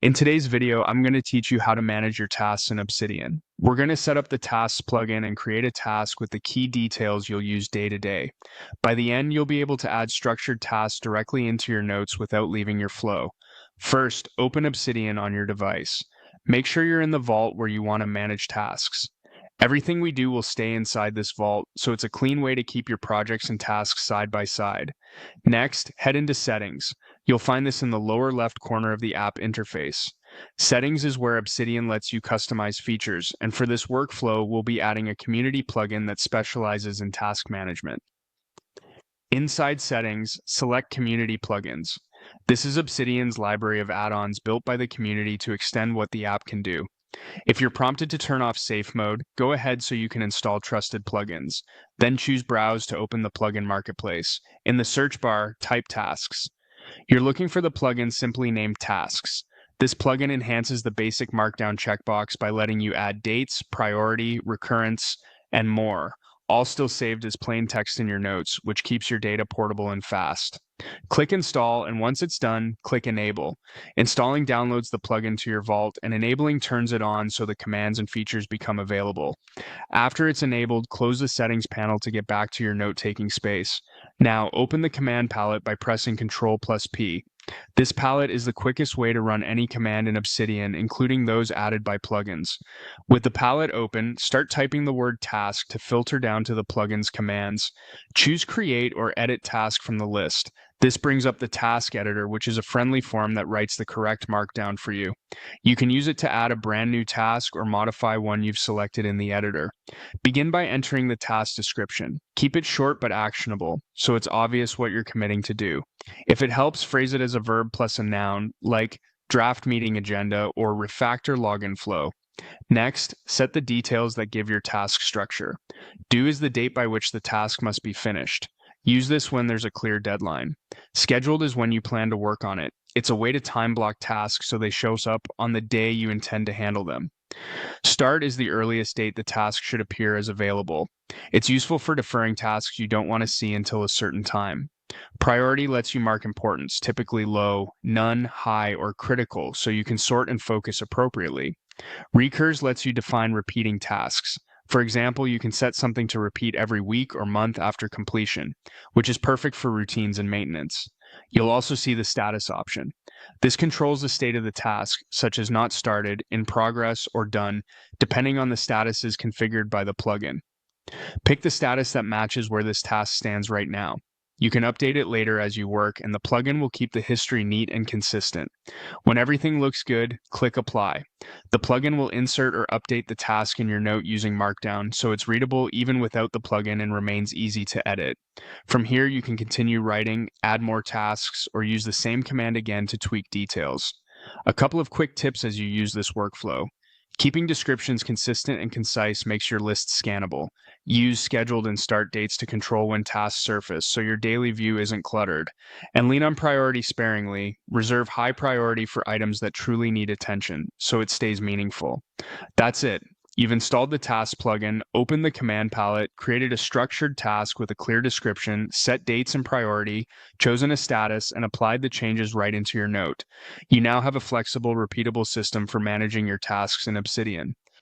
In today's video, I'm going to teach you how to manage your tasks in Obsidian. We're going to set up the tasks plugin and create a task with the key details you'll use day to day. By the end, you'll be able to add structured tasks directly into your notes without leaving your flow. First, open Obsidian on your device. Make sure you're in the vault where you want to manage tasks. Everything we do will stay inside this vault, so it's a clean way to keep your projects and tasks side by side. Next, head into Settings. You'll find this in the lower left corner of the app interface. Settings is where Obsidian lets you customize features, and for this workflow, we'll be adding a community plugin that specializes in task management. Inside Settings, select Community Plugins. This is Obsidian's library of add-ons built by the community to extend what the app can do. If you're prompted to turn off safe mode, go ahead so you can install trusted plugins. Then choose Browse to open the plugin marketplace. In the search bar, type Tasks. You're looking for the plugin simply named Tasks. This plugin enhances the basic Markdown checkbox by letting you add dates, priority, recurrence, and more, all still saved as plain text in your notes, which keeps your data portable and fast. Click Install, and once it's done, click Enable. Installing downloads the plugin to your vault, and enabling turns it on so the commands and features become available. After it's enabled, close the Settings panel to get back to your note-taking space. Now, open the command palette by pressing Ctrl+P. This palette is the quickest way to run any command in Obsidian, including those added by plugins. With the palette open, start typing the word task to filter down to the plugin's commands. Choose Create or Edit Task from the list. This brings up the task editor, which is a friendly form that writes the correct markdown for you. You can use it to add a brand new task or modify one you've selected in the editor. Begin by entering the task description. Keep it short but actionable, so it's obvious what you're committing to do. If it helps, phrase it as a verb plus a noun, like draft meeting agenda or refactor login flow. Next, set the details that give your task structure. Due is the date by which the task must be finished. Use this when there's a clear deadline. Scheduled is when you plan to work on it. It's a way to time block tasks so they show up on the day you intend to handle them. Start is the earliest date the task should appear as available. It's useful for deferring tasks you don't want to see until a certain time. Priority lets you mark importance, typically low, none, high, or critical, so you can sort and focus appropriately. Recurs lets you define repeating tasks. For example, you can set something to repeat every week or month after completion, which is perfect for routines and maintenance. You'll also see the status option. This controls the state of the task, such as not started, in progress, or done, depending on the statuses configured by the plugin. Pick the status that matches where this task stands right now. You can update it later as you work, and the plugin will keep the history neat and consistent. When everything looks good, click Apply. The plugin will insert or update the task in your note using Markdown, so it's readable even without the plugin and remains easy to edit. From here, you can continue writing, add more tasks, or use the same command again to tweak details. A couple of quick tips as you use this workflow. Keeping descriptions consistent and concise makes your list scannable. Use scheduled and start dates to control when tasks surface so your daily view isn't cluttered. And lean on priority sparingly. Reserve high priority for items that truly need attention so it stays meaningful. That's it. You've installed the task plugin, opened the command palette, created a structured task with a clear description, set dates and priority, chosen a status, and applied the changes right into your note. You now have a flexible, repeatable system for managing your tasks in Obsidian.